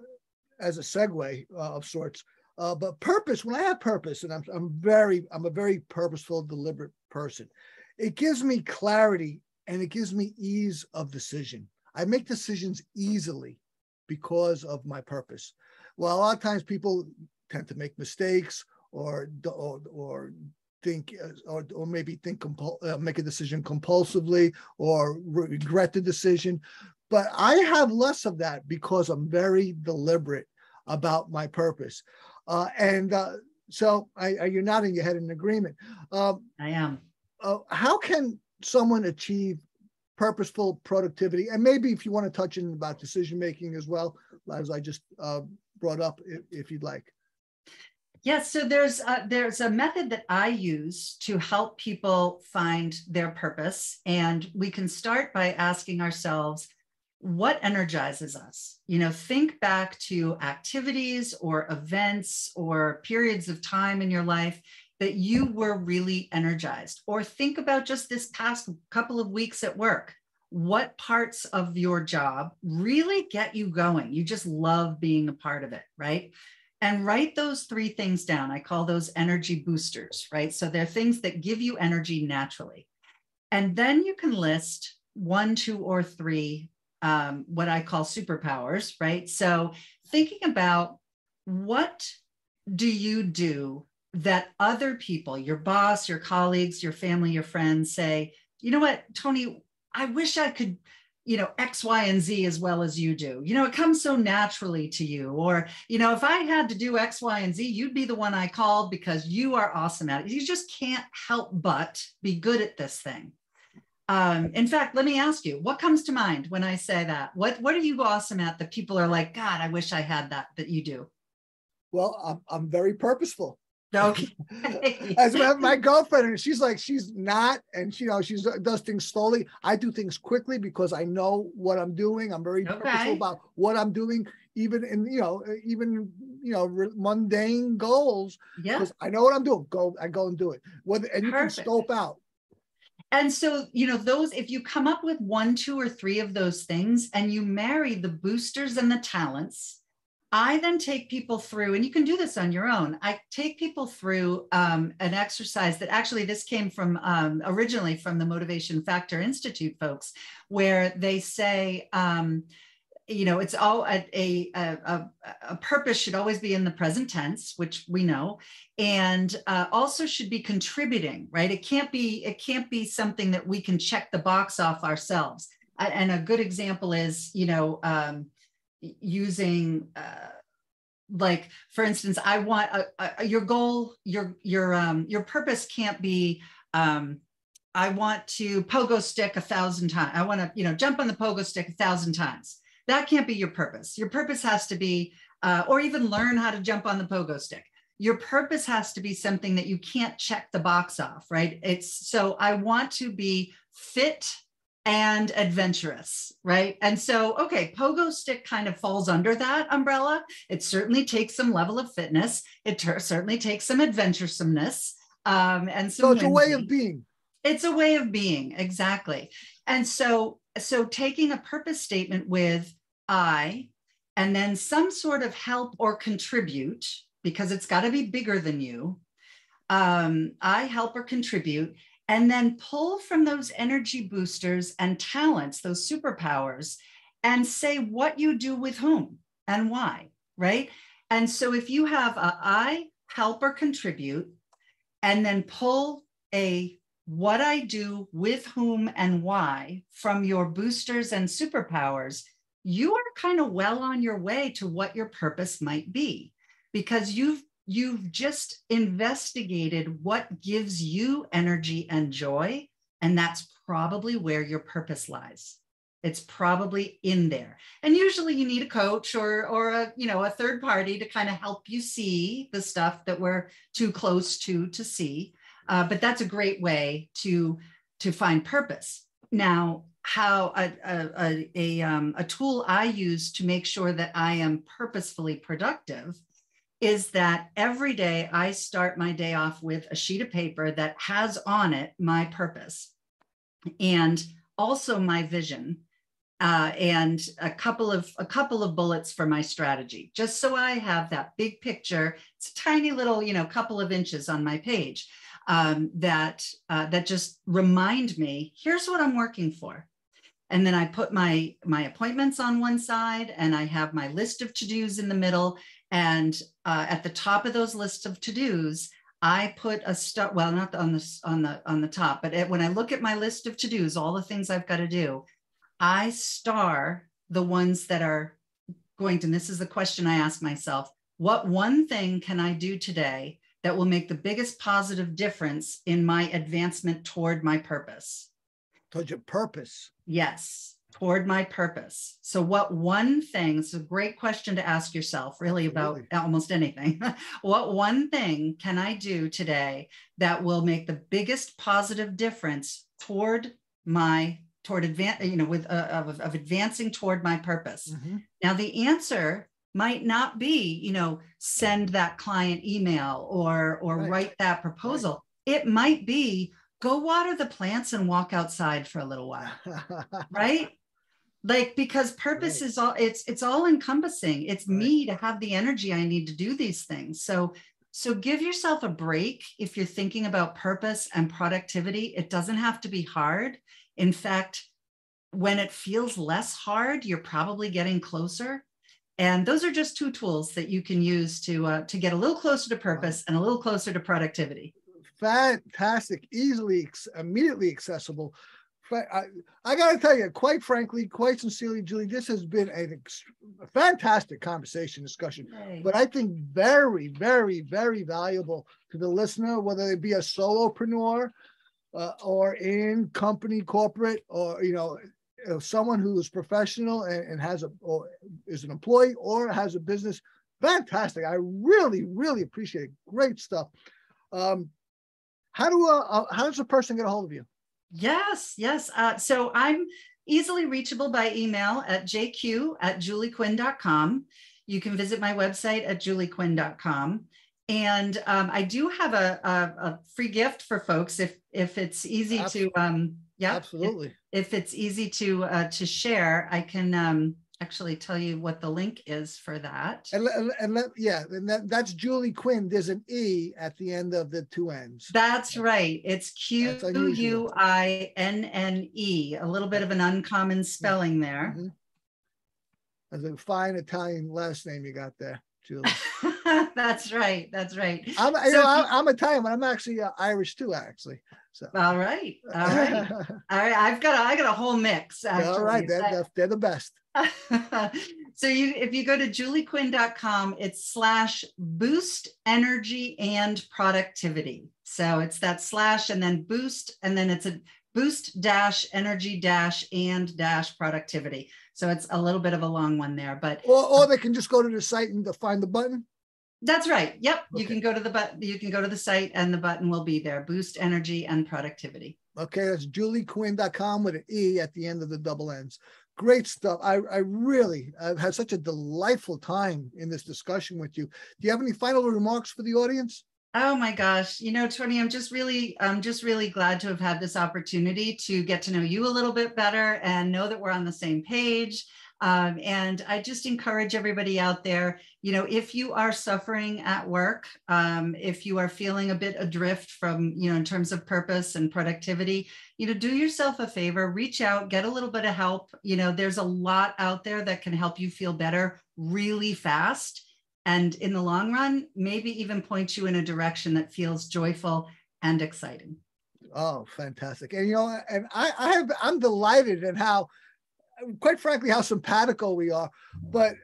segue of sorts. But purpose, when I have purpose, and I'm a very purposeful, deliberate person, it gives me clarity and it gives me ease of decision. I make decisions easily because of my purpose. Well, a lot of times people tend to make mistakes or think, or maybe make a decision compulsively or regret the decision. But I have less of that because I'm very deliberate about my purpose. So you're nodding your head in agreement. I am. How can someone achieve purposeful productivity? And maybe if you want to touch in about decision-making as well, as I just brought up, if you'd like. Yes, so there's a method that I use to help people find their purpose. And we can start by asking ourselves, what energizes us? Think back to activities or events or periods of time in your life that you were really energized. Or think about just this past couple of weeks at work. What parts of your job really get you going? You just love being a part of it, right? And write those 3 things down. I call those energy boosters, right? So they're things that give you energy naturally. And then you can list 1, 2, or 3 what I call superpowers, right? So thinking about what do you do that other people, your boss, your colleagues, your family, your friends say, you know what, Tony, I wish I could, X, Y, and Z as well as you do. It comes so naturally to you. Or, if I had to do X, Y, and Z, you'd be the one I called because you are awesome at it. You just can't help but be good at this thing. In fact, let me ask you, what comes to mind when I say that? What are you awesome at that people are like, God, I wish I had that you do? Well, I'm very purposeful. Okay. As my girlfriend, and she's not, and she does things slowly. I do things quickly because I know what I'm doing. I'm very purposeful about what I'm doing, even in mundane goals. Yeah, because I know what I'm doing. I go and do it. And you can scope out. And so, those, if you come up with 1, 2, or 3 of those things and you marry the boosters and the talents, I then take people through, and you can do this on your own. I take people through an exercise that actually this came from originally from the Motivation Factor Institute folks, where they say, it's all a purpose should always be in the present tense, which we know, and also should be contributing, right? It can't be something that we can check the box off ourselves. And a good example is, using, like, for instance, I want your goal, your purpose can't be, I want to pogo stick 1,000 times. I want to, jump on the pogo stick 1,000 times. That can't be your purpose. Your purpose has to be, or even learn how to jump on the pogo stick. Your purpose has to be something that you can't check the box off, right? So I want to be fit and adventurous, right? And so, okay, pogo stick kind of falls under that umbrella. It certainly takes some level of fitness. It certainly takes some adventuresomeness. And so it's a way of being. It's a way of being, exactly. And so taking a purpose statement with I, and then some sort of help or contribute, because it's got to be bigger than you. I help or contribute, and then pull from those energy boosters and talents, those superpowers, and say what you do with whom and why, right? And so if you have a I, help or contribute, and then pull a what I do with whom and why from your boosters and superpowers, you are kind of well on your way to what your purpose might be, because you've just investigated what gives you energy and joy. And that's probably where your purpose lies. It's probably in there. And usually you need a coach or a third party to kind of help you see the stuff that we're too close to see. But that's a great way to find purpose. Now, how a tool I use to make sure that I am purposefully productive is that every day I start my day off with a sheet of paper that has on it my purpose and also my vision, and a couple of bullets for my strategy, just so I have that big picture. It's a tiny little, couple of inches on my page. That just remind me, here's what I'm working for. And then I put my appointments on one side, and I have my list of to-dos in the middle. And at the top of those lists of to-dos, I put a star, well, not on the top, but when I look at my list of to-dos, all the things I've got to do, I star the ones that are going to, and this is the question I ask myself, what one thing can I do today that will make the biggest positive difference in my advancement toward my purpose? Toward your purpose. Yes, toward my purpose. So what one thing, it's a great question to ask yourself, really, about almost anything. What one thing can I do today that will make the biggest positive difference toward my toward of advancing toward my purpose. Mm-hmm. Now, the answer might not be, send that client email or Right. write that proposal. Right. It might be go water the plants and walk outside for a little while, right? Like, because purpose is all, it's all encompassing. It's me to have the energy I need to do these things. So give yourself a break. If you're thinking about purpose and productivity, it doesn't have to be hard. In fact, when it feels less hard, you're probably getting closer. And those are just 2 tools that you can use to get a little closer to purpose and a little closer to productivity. Fantastic, immediately accessible. But I got to tell you, quite frankly, quite sincerely, Julie, this has been a fantastic discussion, but I think very, very, very valuable to the listener, whether it be a solopreneur or in company, corporate, or, someone who is professional and or is an employee or has a business. Fantastic. I really, really appreciate it. Great stuff. How does a person get a hold of you? Yes. So I'm easily reachable by email at jq@juliequinn.com. You can visit my website at juliequinn.com. And I do have a free gift for folks if it's easy Absolutely. If it's easy to share, I can actually tell you what the link is for that. That's Julie Quinn. There's an E at the end of the 2 N's. That's right. It's Quinne, a little bit of an uncommon spelling there. Mm-hmm. That's a fine Italian last name you got there, Julie. That's right. I'm Italian, but I'm actually Irish too, actually. So. All right. I've got a whole mix. Actually. All right, they're the best. So if you go to juliequinn.com, it's /boost energy and productivity. So it's that / and then boost, and then it's a boost -energy and productivity. So it's a little bit of a long one there, but or they can just go to the site and find the button. That's right. Yep. Okay. You can go to the button. You can go to the site, and the button will be there. Boost energy and productivity. Okay, that's juliequinn.com with an E at the end of the double N's. Great stuff. I've had such a delightful time in this discussion with you. Do you have any final remarks for the audience? Oh my gosh. Tony, I'm just really glad to have had this opportunity to get to know you a little bit better and know that we're on the same page. And I just encourage everybody out there, if you are suffering at work, if you are feeling a bit adrift from, in terms of purpose and productivity, do yourself a favor, reach out, get a little bit of help. There's a lot out there that can help you feel better really fast. And in the long run, maybe even point you in a direction that feels joyful and exciting. Oh, fantastic. And, and I'm delighted at how, quite frankly, how simpatico we are, but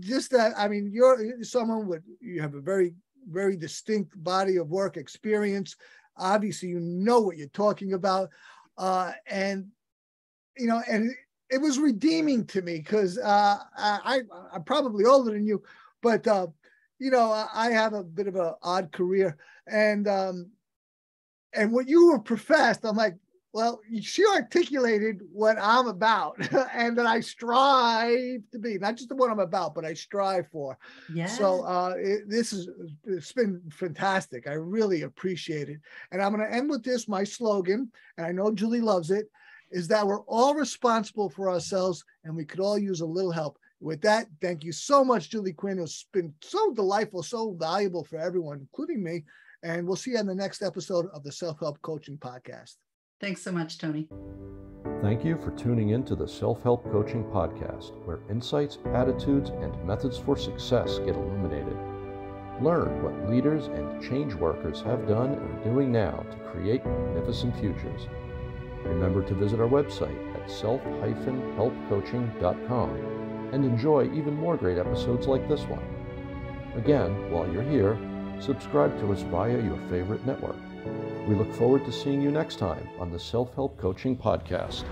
just that, you're someone you have a very, very distinct body of work experience. Obviously, what you're talking about. And it was redeeming to me because I'm probably older than you, but I have a bit of an odd career, and what you were professed, I'm like, well, she articulated what I'm about and that I strive to be, not just the one I'm about, but I strive for. Yeah. So it's been fantastic. I really appreciate it. And I'm going to end with this, my slogan, and I know Julie loves it, is that we're all responsible for ourselves and we could all use a little help. With that, thank you so much, Julie Quinn. It's been so delightful, so valuable for everyone, including me. And we'll see you on the next episode of the Self-Help Coaching Podcast. Thanks so much, Tony. Thank you for tuning in to the Self-Help Coaching Podcast, where insights, attitudes, and methods for success get illuminated. Learn what leaders and change workers have done and are doing now to create magnificent futures. Remember to visit our website at self-helpcoaching.com and enjoy even more great episodes like this one. Again, while you're here, subscribe to us via your favorite network. We look forward to seeing you next time on the Self-Help Coaching Podcast.